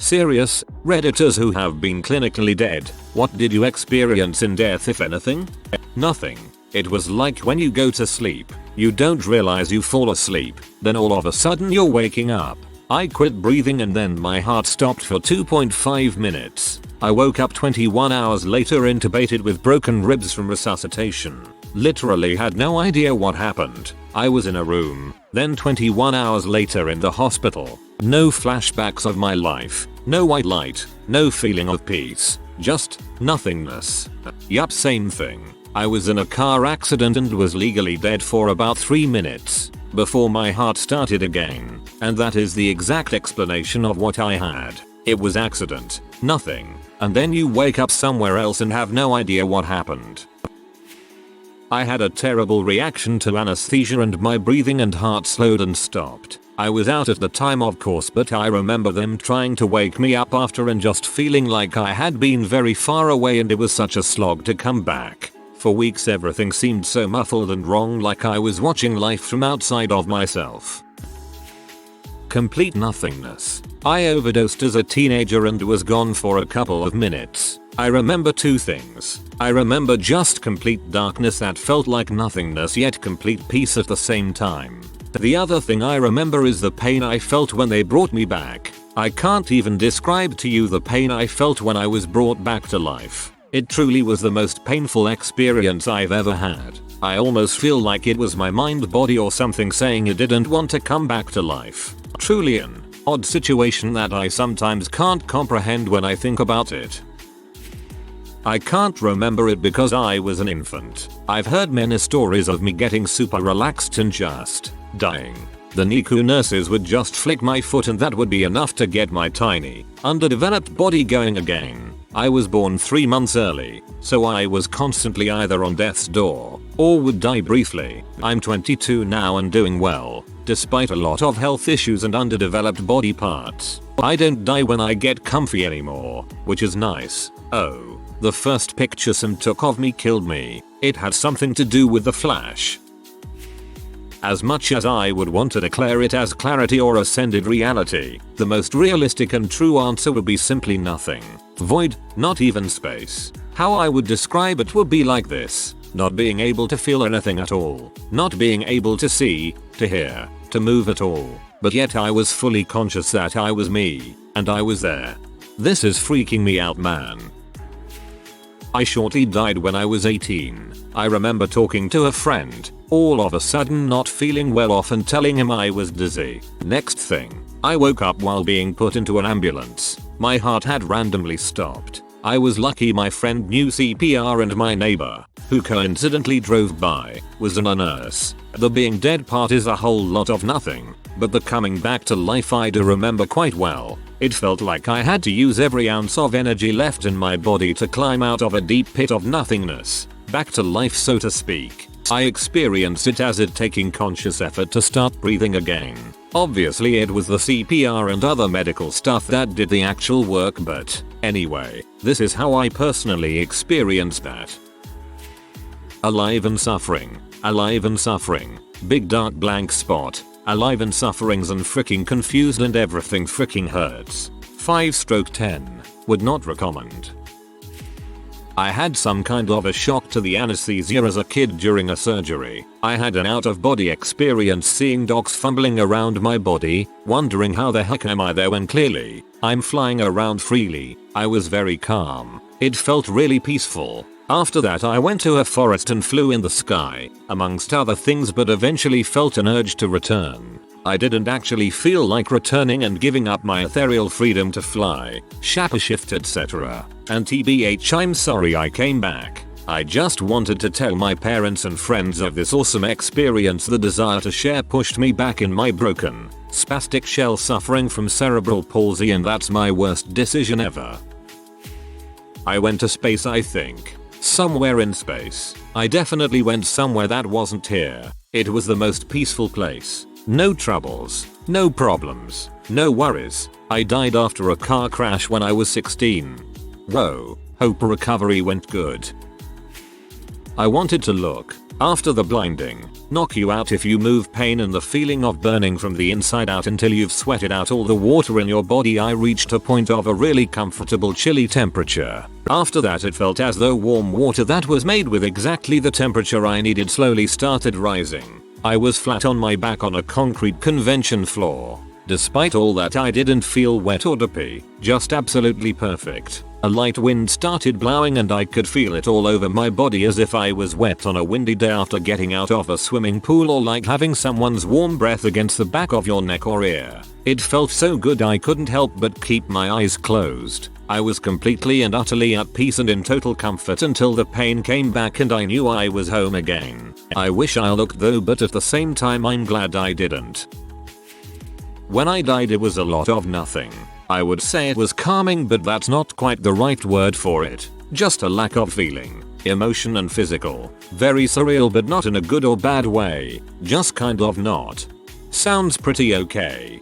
Serious, Redditors who have been clinically dead, what did you experience in death if anything? Nothing. It was like when you go to sleep, you don't realize you fall asleep, then all of a sudden you're waking up. I quit breathing and then my heart stopped for 2.5 minutes. I woke up 21 hours later intubated with broken ribs from resuscitation. Literally had no idea what happened. I was in a room, then 21 hours later in the hospital. No flashbacks of my life, no white light, no feeling of peace, just nothingness. Yup, same thing. I was in a car accident and was legally dead for about 3 minutes before my heart started again, and that is the exact explanation of what I had. It was accident, nothing, and then you wake up somewhere else and have no idea what happened. I had a terrible reaction to anesthesia and my breathing and heart slowed and stopped. I was out at the time of course, but I remember them trying to wake me up after and just feeling like I had been very far away and it was such a slog to come back. For weeks everything seemed so muffled and wrong, like I was watching life from outside of myself. Complete nothingness. I overdosed as a teenager and was gone for a couple of minutes. I remember two things. I remember just complete darkness that felt like nothingness yet complete peace at the same time. The other thing I remember is the pain I felt when they brought me back. I can't even describe to you the pain I felt when I was brought back to life. It truly was the most painful experience I've ever had. I almost feel like it was my mind, body or something saying it didn't want to come back to life. Truly an odd situation that I sometimes can't comprehend when I think about it. I can't remember it because I was an infant. I've heard many stories of me getting super relaxed and just dying. The NICU nurses would just flick my foot and that would be enough to get my tiny, underdeveloped body going again. I was born 3 months early, so I was constantly either on death's door or would die briefly. I'm 22 now and doing well, despite a lot of health issues and underdeveloped body parts. I don't die when I get comfy anymore, which is nice. Oh, the first picture some took of me killed me. It had something to do with the flash. As much as I would want to declare it as clarity or ascended reality, the most realistic and true answer would be simply nothing. Void, not even space. How I would describe it would be like this: not being able to feel anything at all, not being able to see, to hear, to move at all, but yet I was fully conscious that I was me, and I was there. This is freaking me out, man. I shortly died when I was 18. I remember talking to a friend, all of a sudden not feeling well off and telling him I was dizzy. Next thing, I woke up while being put into an ambulance. My heart had randomly stopped. I was lucky my friend knew CPR and my neighbor, who coincidentally drove by, was a nurse. The being dead part is a whole lot of nothing, but the coming back to life I do remember quite well. It felt like I had to use every ounce of energy left in my body to climb out of a deep pit of nothingness, back to life so to speak. I experienced it as it taking conscious effort to start breathing again. Obviously it was the CPR and other medical stuff that did the actual work, but anyway, this is how I personally experienced that. Alive and suffering. Alive and suffering. Big dark blank spot. Alive and sufferings and freaking confused and everything freaking hurts. 5/10. Would not recommend. I had some kind of a shock to the anesthesia as a kid during a surgery. I had an out-of-body experience seeing docs fumbling around my body, wondering how the heck am I there when clearly I'm flying around freely. I was very calm. It felt really peaceful. After that I went to a forest and flew in the sky, amongst other things, but eventually felt an urge to return. I didn't actually feel like returning and giving up my ethereal freedom to fly, shift etc. And TBH, I'm sorry I came back. I just wanted to tell my parents and friends of this awesome experience. The desire to share pushed me back in my broken, spastic shell suffering from cerebral palsy, and that's my worst decision ever. I went to space, I think. Somewhere in space. I definitely went somewhere that wasn't here. It was the most peaceful place. No troubles, no problems, no worries. I died after a car crash when I was 16. Whoa, hope recovery went good. I wanted to look After the blinding, knock you out if you move pain and the feeling of burning from the inside out until you've sweated out all the water in your body, I reached a point of a really comfortable chilly temperature. After that it felt as though warm water that was made with exactly the temperature I needed slowly started rising. I was flat on my back on a concrete convention floor. Despite all that, I didn't feel wet or drippy, just absolutely perfect. A light wind started blowing and I could feel it all over my body as if I was wet on a windy day after getting out of a swimming pool, or like having someone's warm breath against the back of your neck or ear. It felt so good I couldn't help but keep my eyes closed. I was completely and utterly at peace and in total comfort until the pain came back and I knew I was home again. I wish I looked though, but at the same time I'm glad I didn't. When I died it was a lot of nothing. I would say it was calming, but that's not quite the right word for it. Just a lack of feeling, emotion and physical. Very surreal, but not in a good or bad way. Just kind of not. Sounds pretty okay.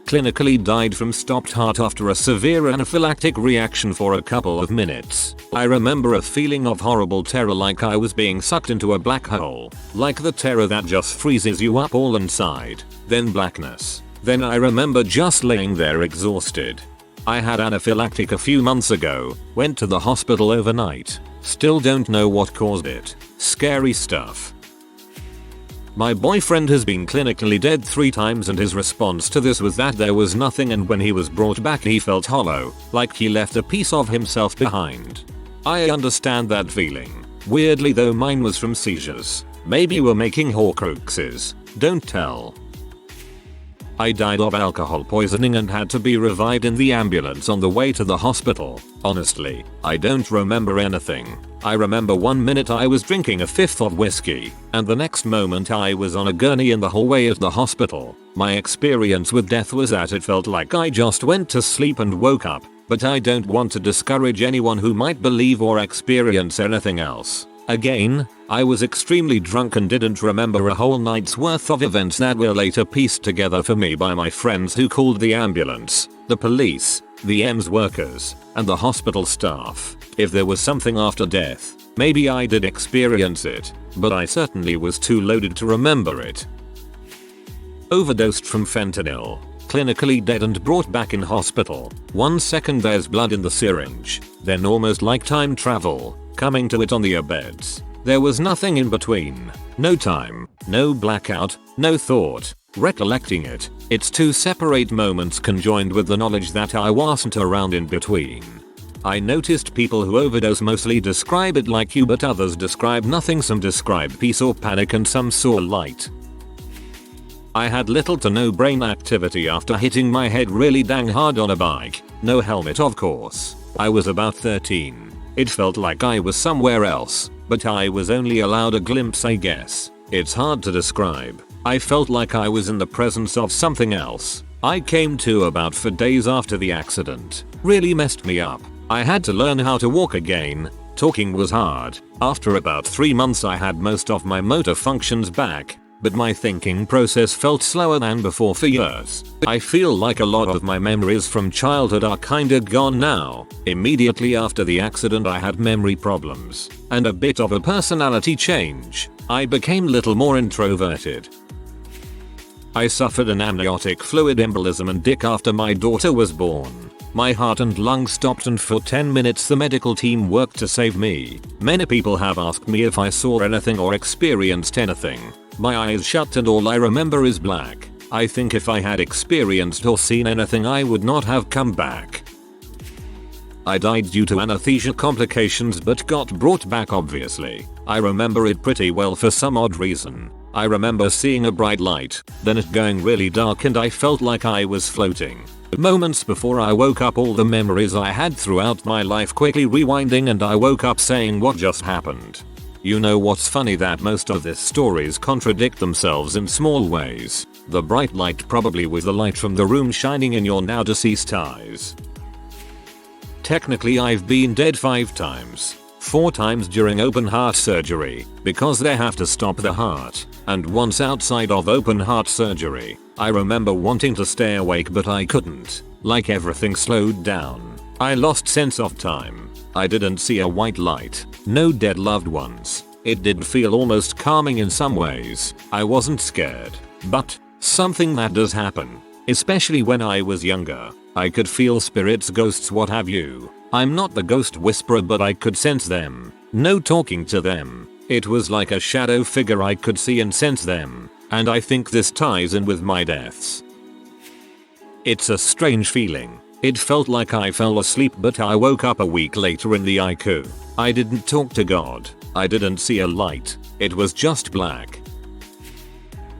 Clinically died from stopped heart after a severe anaphylactic reaction for a couple of minutes. I remember a feeling of horrible terror, like I was being sucked into a black hole. Like the terror that just freezes you up all inside. Then blackness. Then I remember just laying there exhausted. I had anaphylactic a few months ago, went to the hospital overnight. Still don't know what caused it. Scary stuff. My boyfriend has been clinically dead 3 times and his response to this was that there was nothing, and when he was brought back he felt hollow, like he left a piece of himself behind. I understand that feeling. Weirdly though, mine was from seizures. Maybe we're making horcruxes. Don't tell. I died of alcohol poisoning and had to be revived in the ambulance on the way to the hospital. Honestly, I don't remember anything. I remember one minute I was drinking a fifth of whiskey, and the next moment I was on a gurney in the hallway at the hospital. My experience with death was that it felt like I just went to sleep and woke up, but I don't want to discourage anyone who might believe or experience anything else. Again, I was extremely drunk and didn't remember a whole night's worth of events that were later pieced together for me by my friends who called the ambulance, the police, the EMS workers, and the hospital staff. If there was something after death, maybe I did experience it, but I certainly was too loaded to remember it. Overdosed from fentanyl. Clinically dead and brought back in hospital. 1 second there's blood in the syringe, then almost like time travel. Coming to it on the beds. There was nothing in between. No time, no blackout, no thought. Recollecting it, it's 2 separate moments conjoined with the knowledge that I wasn't around in between. I noticed people who overdose mostly describe it like you, but others describe nothing. Some describe peace or panic and some saw light. I had little to no brain activity after hitting my head really dang hard on a bike. No helmet, of course. I was about 13. It felt like I was somewhere else, but I was only allowed a glimpse, I guess. It's hard to describe. I felt like I was in the presence of something else. I came to about 4 days after the accident. Really messed me up. I had to learn how to walk again. Talking was hard. After about 3 months I had most of my motor functions back, but my thinking process felt slower than before for years. I feel like a lot of my memories from childhood are kinda gone now. Immediately after the accident I had memory problems and a bit of a personality change. I became little more introverted. I suffered an amniotic fluid embolism and dick after my daughter was born. My heart and lungs stopped and for 10 minutes the medical team worked to save me. Many people have asked me if I saw anything or experienced anything. My eyes shut and all I remember is black. I think if I had experienced or seen anything I would not have come back. I died due to anesthesia complications but got brought back obviously. I remember it pretty well for some odd reason. I remember seeing a bright light, then it going really dark and I felt like I was floating. Moments before I woke up, all the memories I had throughout my life quickly rewinding and I woke up saying what just happened. You know what's funny? That most of these stories contradict themselves in small ways. The bright light probably was the light from the room shining in your now deceased eyes. Technically I've been dead 5 times. 4 times during open heart surgery, because they have to stop the heart, and once outside of open heart surgery. I remember wanting to stay awake but I couldn't. Like everything slowed down. I lost sense of time. I didn't see a white light. No dead loved ones. It did feel almost calming in some ways. I wasn't scared, but something that does happen, especially when I was younger. I could feel spirits, ghosts, what have you. I'm not the ghost whisperer, but I could sense them. No talking to them. It was like a shadow figure. I could see and sense them. And I think this ties in with my deaths. It's a strange feeling. It felt like I fell asleep, but I woke up a week later in the ICU. I didn't talk to God. I didn't see a light. It was just black.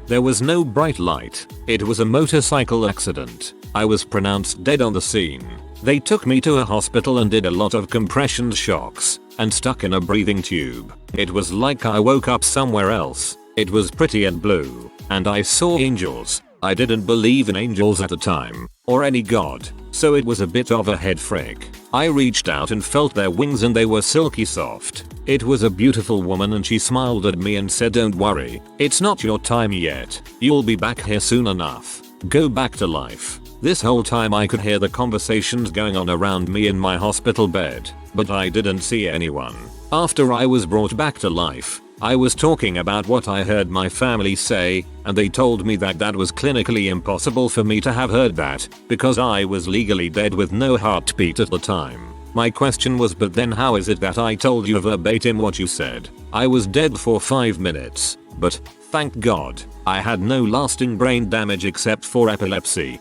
There was no bright light. It was a motorcycle accident. I was pronounced dead on the scene. They took me to a hospital and did a lot of compression shocks and stuck in a breathing tube. It was like I woke up somewhere else. It was pretty and blue, and I saw angels. I didn't believe in angels at the time, or any god, so it was a bit of a head frick. I reached out and felt their wings and they were silky soft. It was a beautiful woman and she smiled at me and said, "Don't worry, it's not your time yet. You'll be back here soon enough. Go back to life." This whole time I could hear the conversations going on around me in my hospital bed, but I didn't see anyone. After I was brought back to life, I was talking about what I heard my family say, and they told me that that was clinically impossible for me to have heard that, because I was legally dead with no heartbeat at the time. My question was, but then how is it that I told you verbatim what you said? I was dead for 5 minutes, but, thank God, I had no lasting brain damage except for epilepsy.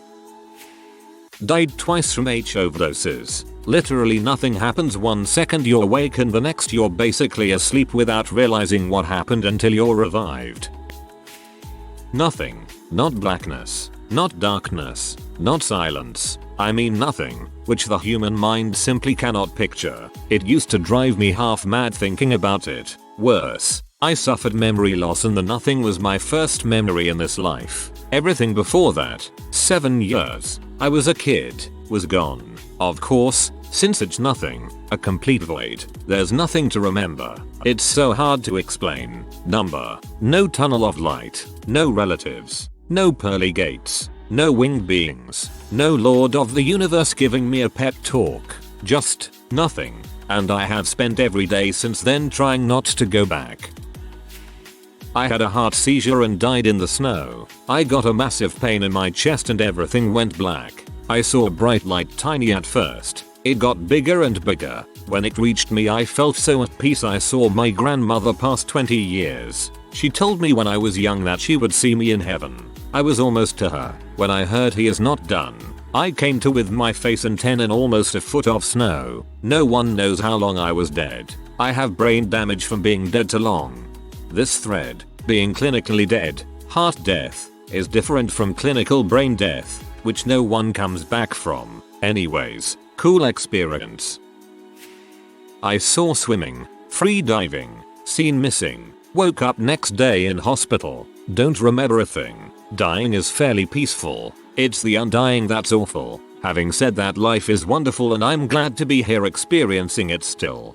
Died twice from H overdoses. Literally nothing happens. 1 second you're awake and the next you're basically asleep without realizing what happened until you're revived. Nothing. Not blackness. Not darkness. Not silence. I mean nothing, which the human mind simply cannot picture. It used to drive me half mad thinking about it. Worse, I suffered memory loss and the nothing was my first memory in this life. Everything before that, 7 years, I was a kid, was gone. Of course, since it's nothing, a complete void, there's nothing to remember. It's so hard to explain. Number. No tunnel of light. No relatives. No pearly gates. No winged beings. No Lord of the Universe giving me a pep talk. Just nothing. And I have spent every day since then trying not to go back. I had a heart seizure and died in the snow. I got a massive pain in my chest and everything went black. I saw a bright light, tiny at first. It got bigger and bigger. When it reached me I felt so at peace. I saw my grandmother past 20 years. She told me when I was young that she would see me in heaven. I was almost to her. When I heard he is not done, I came to with my face and 10 and almost a foot of snow. No one knows how long I was dead. I have brain damage from being dead too long. This thread, being clinically dead, heart death, is different from clinical brain death, which no one comes back from. Anyways, cool experience. I saw swimming, free diving, seen missing, woke up next day in hospital, don't remember a thing. Dying is fairly peaceful. It's the undying that's awful. Having said that, life is wonderful and I'm glad to be here experiencing it still.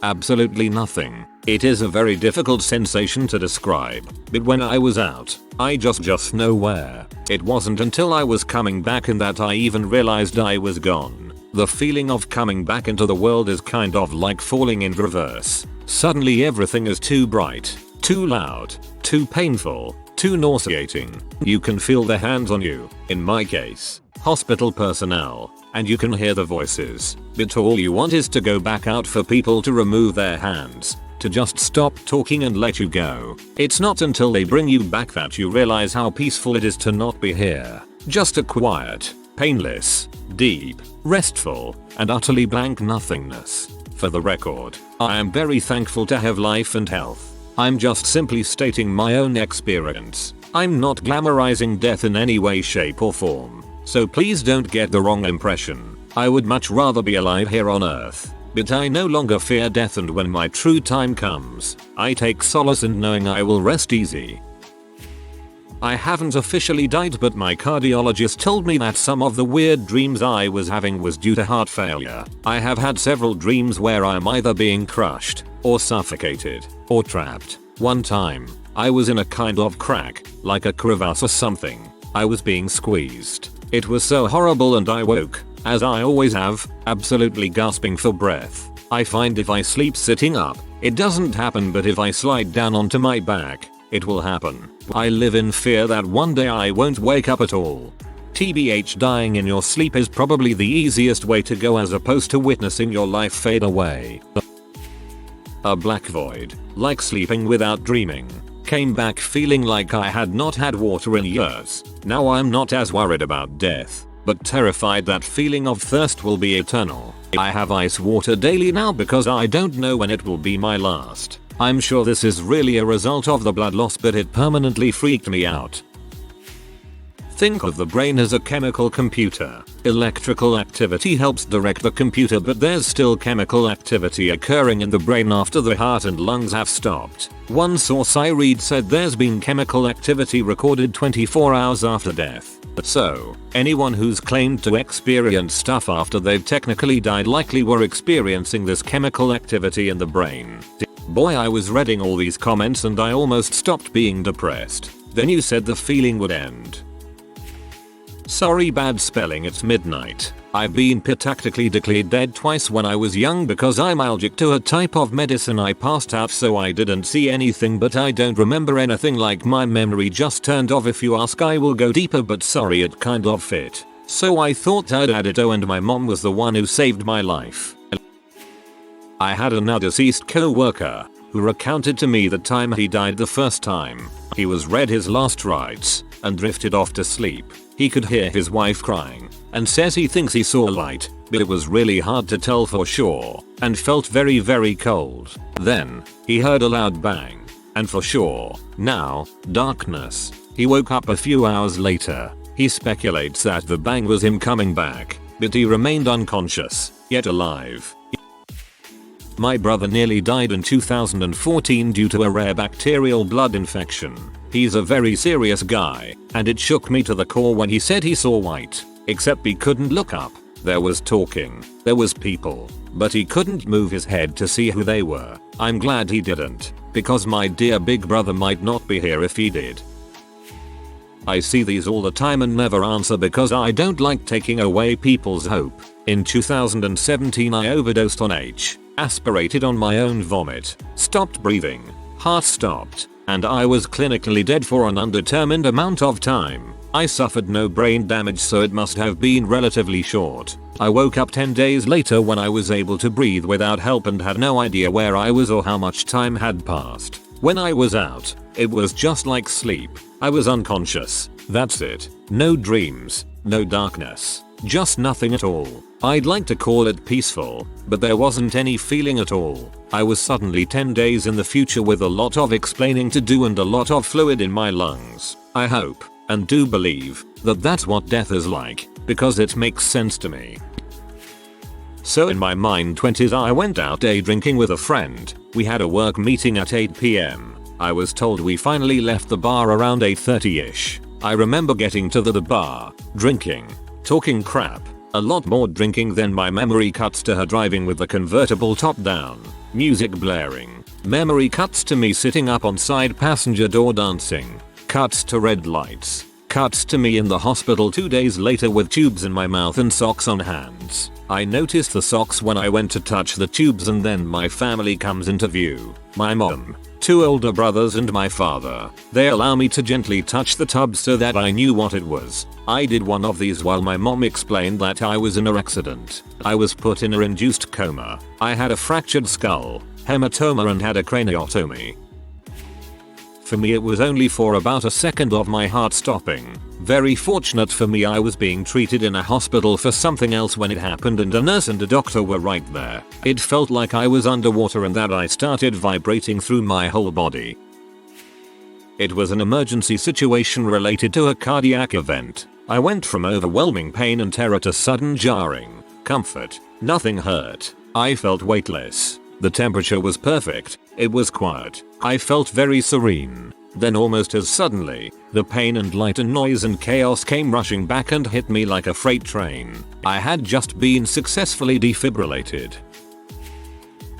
Absolutely nothing. It is a very difficult sensation to describe, but when I was out, I just nowhere. It wasn't until I was coming back in that I even realized I was gone. The feeling of coming back into the world is kind of like falling in reverse. Suddenly everything is too bright, too loud, too painful, too nauseating. You can feel their hands on you, in my case, hospital personnel, and you can hear the voices, but all you want is to go back out for people to remove their hands, to just stop talking and let you go. It's not until they bring you back that you realize how peaceful it is to not be here. Just a quiet, painless, deep, restful, and utterly blank nothingness. For the record, I am very thankful to have life and health. I'm just simply stating my own experience. I'm not glamorizing death in any way, shape or form. So please don't get the wrong impression. I would much rather be alive here on Earth. But I no longer fear death, and when my true time comes, I take solace in knowing I will rest easy. I haven't officially died, but my cardiologist told me that some of the weird dreams I was having was due to heart failure. I have had several dreams where I'm either being crushed, or suffocated, or trapped. One time, I was in a kind of crack, like a crevasse or something. I was being squeezed. It was so horrible and I woke, as I always have, absolutely gasping for breath. I find if I sleep sitting up, it doesn't happen, but if I slide down onto my back, it will happen. I live in fear that one day I won't wake up at all. TBH, dying in your sleep is probably the easiest way to go as opposed to witnessing your life fade away. A black void, like sleeping without dreaming. Came back feeling like I had not had water in years. Now I'm not as worried about death, but terrified that feeling of thirst will be eternal. I have ice water daily now because I don't know when it will be my last. I'm sure this is really a result of the blood loss, but it permanently freaked me out. Think of the brain as a chemical computer. Electrical activity helps direct the computer, but there's still chemical activity occurring in the brain after the heart and lungs have stopped. One source I read said there's been chemical activity recorded 24 hours after death. So, anyone who's claimed to experience stuff after they've technically died likely were experiencing this chemical activity in the brain. Boy, I was reading all these comments and I almost stopped being depressed. Then you said the feeling would end. Sorry, bad spelling, it's midnight. I've been tactically declared dead twice when I was young because I'm allergic to a type of medicine. I passed out so I didn't see anything, but I don't remember anything, like my memory just turned off. If you ask I will go deeper, but sorry, it kind of fit. So I thought I'd add it. Oh, and my mom was the one who saved my life. I had a now deceased co-worker who recounted to me the time he died the first time. He was read his last rites and drifted off to sleep. He could hear his wife crying and says he thinks he saw light, but it was really hard to tell for sure and felt very, very cold. Then he heard a loud bang and for sure now darkness. He woke up a few hours later. He speculates that the bang was him coming back, but he remained unconscious yet alive. My brother nearly died in 2014 due to a rare bacterial blood infection. He's a very serious guy, and it shook me to the core when he said he saw white, except he couldn't look up. There was talking, there was people, but he couldn't move his head to see who they were. I'm glad he didn't, because my dear big brother might not be here if he did. I see these all the time and never answer because I don't like taking away people's hope. In 2017 I overdosed on aspirated on my own vomit, stopped breathing, heart stopped, and I was clinically dead for an undetermined amount of time. I suffered no brain damage, so it must have been relatively short. I woke up 10 days later when I was able to breathe without help and had no idea where I was or how much time had passed. When I was out, it was just like sleep. I was unconscious. That's it. No dreams, no darkness, just nothing at all. I'd like to call it peaceful, but there wasn't any feeling at all. I was suddenly 10 days in the future with a lot of explaining to do and a lot of fluid in my lungs. I hope, and do believe, that that's what death is like, because it makes sense to me. So in my mind 20s I went out day drinking with a friend. We had a work meeting at 8 PM. I was told we finally left the bar around 8:30ish. I remember getting to the bar, drinking, talking crap, a lot more drinking. Then my memory cuts to her driving with the convertible top down, music blaring. Memory cuts to me sitting up on side passenger door dancing. Cuts to red lights. Cuts to me in the hospital 2 days later with tubes in my mouth and socks on hands. I noticed the socks when I went to touch the tubes, and then my family comes into view. My mom, 2 older brothers and my father. They allow me to gently touch the tub so that I knew what it was. I did one of these while my mom explained that I was in an accident. I was put in a induced coma. I had a fractured skull, hematoma, and had a craniotomy. For me it was only for about a second of my heart stopping. Very fortunate for me I was being treated in a hospital for something else when it happened, and a nurse and a doctor were right there. It felt like I was underwater and that I started vibrating through my whole body. It was an emergency situation related to a cardiac event. I went from overwhelming pain and terror to sudden jarring comfort. Nothing hurt. I felt weightless. The temperature was perfect. It was quiet. I felt very serene. Then almost as suddenly, the pain and light and noise and chaos came rushing back and hit me like a freight train. I had just been successfully defibrillated.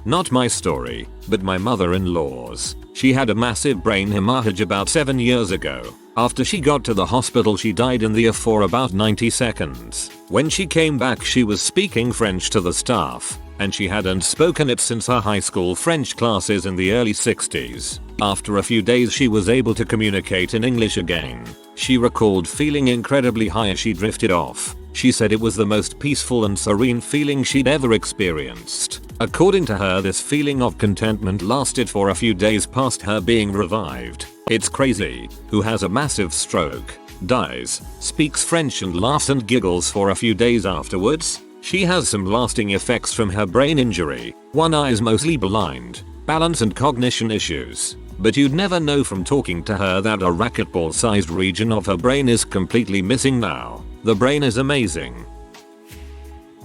Not my story, but my mother-in-law's. She had a massive brain hemorrhage about 7 years ago. After she got to the hospital she died in the ER for about 90 seconds. When she came back she was speaking French to the staff, and she hadn't spoken it since her high school French classes in the early 60s. After a few days she was able to communicate in English again. She recalled feeling incredibly high as she drifted off. She said it was the most peaceful and serene feeling she'd ever experienced. According to her, this feeling of contentment lasted for a few days past her being revived. It's crazy. Who has a massive stroke, dies, speaks French and laughs and giggles for a few days afterwards? She has some lasting effects from her brain injury. One eye is mostly blind, balance and cognition issues. But you'd never know from talking to her that a racquetball-sized region of her brain is completely missing now. The brain is amazing.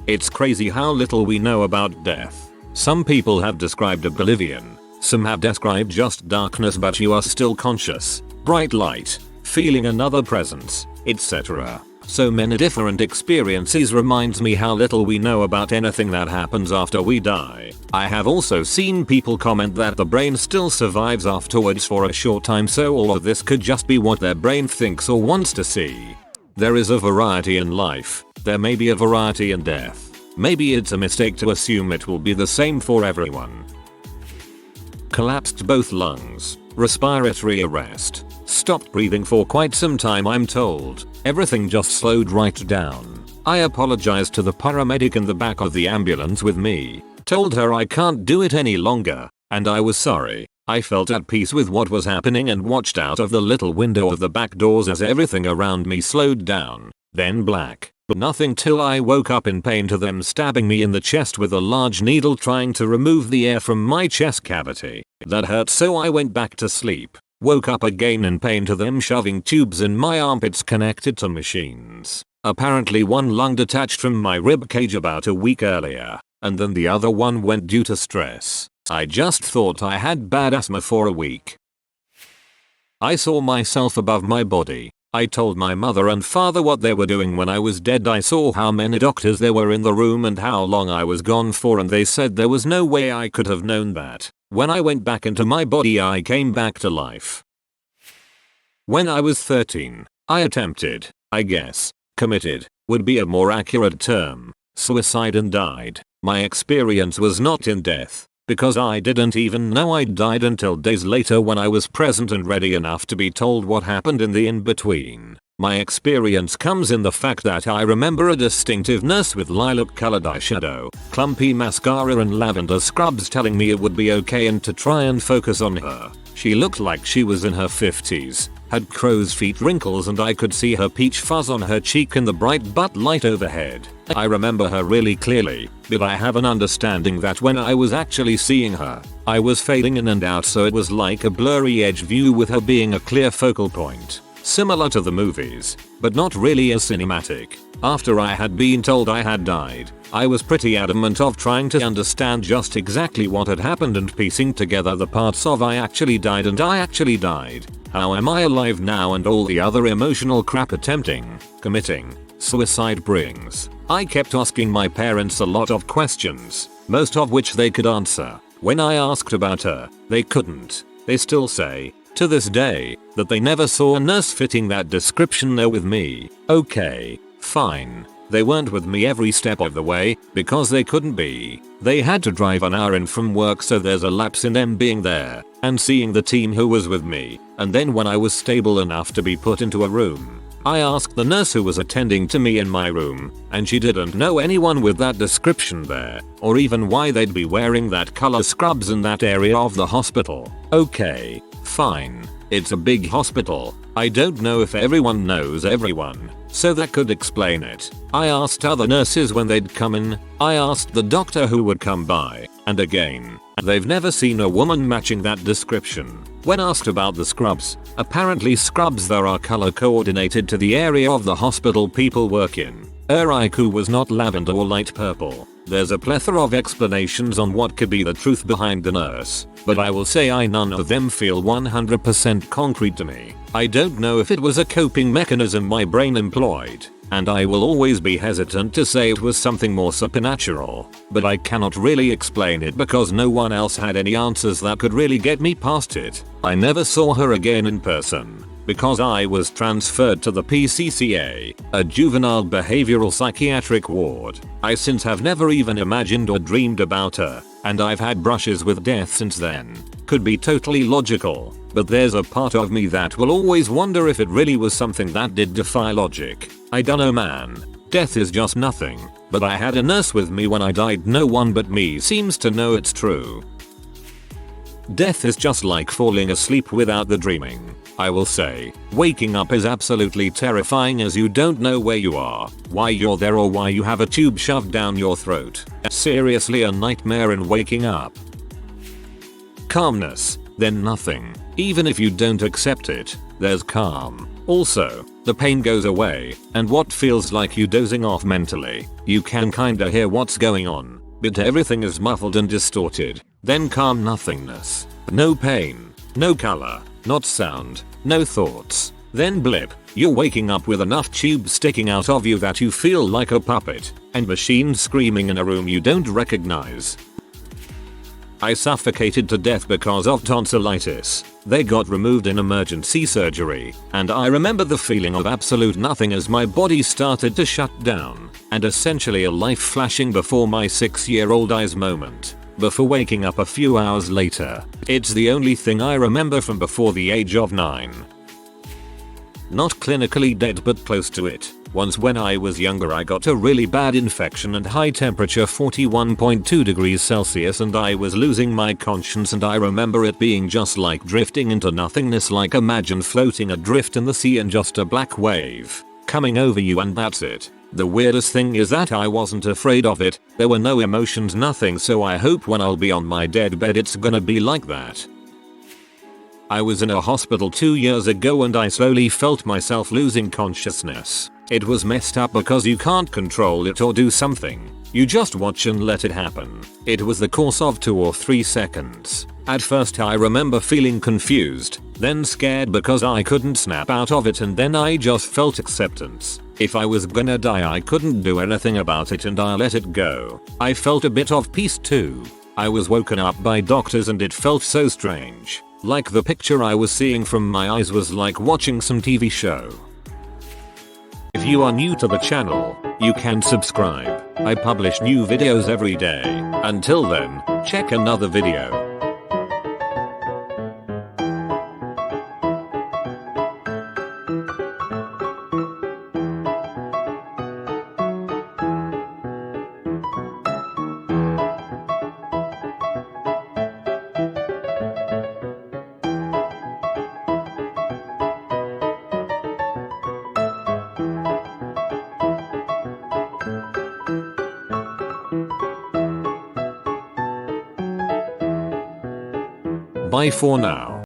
It's crazy how little we know about death. Some people have described oblivion. Some have described just darkness, but you are still conscious, bright light, feeling another presence, etc. So many different experiences reminds me how little we know about anything that happens after we die. I have also seen people comment that the brain still survives afterwards for a short time, so all of this could just be what their brain thinks or wants to see. There is a variety in life. There may be a variety in death. Maybe it's a mistake to assume it will be the same for everyone. Collapsed both lungs. Respiratory arrest. Stopped breathing for quite some time, I'm told. Everything just slowed right down. I apologized to the paramedic in the back of the ambulance with me. Told her I can't do it any longer, and I was sorry. I felt at peace with what was happening and watched out of the little window of the back doors as everything around me slowed down. Then black. Nothing till I woke up in pain to them stabbing me in the chest with a large needle trying to remove the air from my chest cavity. That hurt, so I went back to sleep. Woke up again in pain to them shoving tubes in my armpits connected to machines. Apparently one lung detached from my rib cage about a week earlier, and then the other one went due to stress. I just thought I had bad asthma for a week. I saw myself above my body. I told my mother and father what they were doing when I was dead. I saw how many doctors there were in the room and how long I was gone for, and they said there was no way I could have known that. When I went back into my body, I came back to life. When I was 13, I attempted, I guess, committed, would be a more accurate term, suicide and died. My experience was not in death, because I didn't even know I died until days later when I was present and ready enough to be told what happened in the in-between. My experience comes in the fact that I remember a distinctive nurse with lilac-colored eyeshadow, clumpy mascara and lavender scrubs telling me it would be okay and to try and focus on her. She looked like she was in her 50s, had crow's feet wrinkles, and I could see her peach fuzz on her cheek in the bright butt light overhead. I remember her really clearly, but I have an understanding that when I was actually seeing her, I was fading in and out, so it was like a blurry edge view with her being a clear focal point. Similar to the movies, but not really as cinematic. After I had been told I had died, I was pretty adamant of trying to understand just exactly what had happened and piecing together the parts of I actually died and I actually died. How am I alive now, and all the other emotional crap committing suicide brings. I kept asking my parents a lot of questions, most of which they could answer. When I asked about her, they couldn't. They still say, to this day, that they never saw a nurse fitting that description there with me. Okay, fine. They weren't with me every step of the way, because they couldn't be. They had to drive an hour in from work, so there's a lapse in them being there, and seeing the team who was with me, and then when I was stable enough to be put into a room, I asked the nurse who was attending to me in my room, and she didn't know anyone with that description there, or even why they'd be wearing that color scrubs in that area of the hospital. Okay, fine. It's a big hospital. I don't know if everyone knows everyone, so that could explain it. I asked other nurses when they'd come in. I asked the doctor who would come by, and again. They've never seen a woman matching that description. When asked about the scrubs, apparently scrubs there are color coordinated to the area of the hospital people work in. Uriku was not lavender or light purple. There's a plethora of explanations on what could be the truth behind the nurse, but I will say none of them feel 100% concrete to me. I don't know if it was a coping mechanism my brain employed, and I will always be hesitant to say it was something more supernatural, but I cannot really explain it because no one else had any answers that could really get me past it. I never saw her again in person. because I was transferred to the PCCA, a juvenile behavioral psychiatric ward. I since have never even imagined or dreamed about her, and I've had brushes with death since then. Could be totally logical, but there's a part of me that will always wonder if it really was something that did defy logic. I dunno man. Death is just nothing, but I had a nurse with me when I died. No one but me seems to know it's true. Death is just like falling asleep without the dreaming. I will say, waking up is absolutely terrifying as you don't know where you are, why you're there, or why you have a tube shoved down your throat. Seriously a nightmare in waking up. Calmness, then nothing. Even if you don't accept it, there's calm. Also, the pain goes away, and what feels like you dozing off mentally, you can kinda hear what's going on, but everything is muffled and distorted. Then calm nothingness. No pain, no color, not sound, no thoughts. Then blip, you're waking up with enough tubes sticking out of you that you feel like a puppet, and machines screaming in a room you don't recognize. I suffocated to death because of tonsillitis. They got removed in emergency surgery, and I remember the feeling of absolute nothing as my body started to shut down, and essentially a life flashing before my 6-year-old eyes moment. Before waking up a few hours later. It's the only thing I remember from before the age of 9. Not clinically dead but close to it. Once when I was younger I got a really bad infection and high temperature 41.2 degrees Celsius and I was losing my conscience, and I remember it being just like drifting into nothingness, like imagine floating adrift in the sea and just a black wave coming over you and that's it. The weirdest thing is that I wasn't afraid of it, there were no emotions, nothing, so I hope when I'll be on my deathbed it's gonna be like that. I was in a hospital 2 years ago and I slowly felt myself losing consciousness. It was messed up because you can't control it or do something. You just watch and let it happen. It was the course of 2 or 3 seconds. At first I remember feeling confused, then scared because I couldn't snap out of it, and then I just felt acceptance. If I was gonna die I couldn't do anything about it and I let it go. I felt a bit of peace too. I was woken up by doctors and it felt so strange. Like the picture I was seeing from my eyes was like watching some TV show. If you are new to the channel, you can subscribe. I publish new videos every day. Until then, check another video. Bye for now.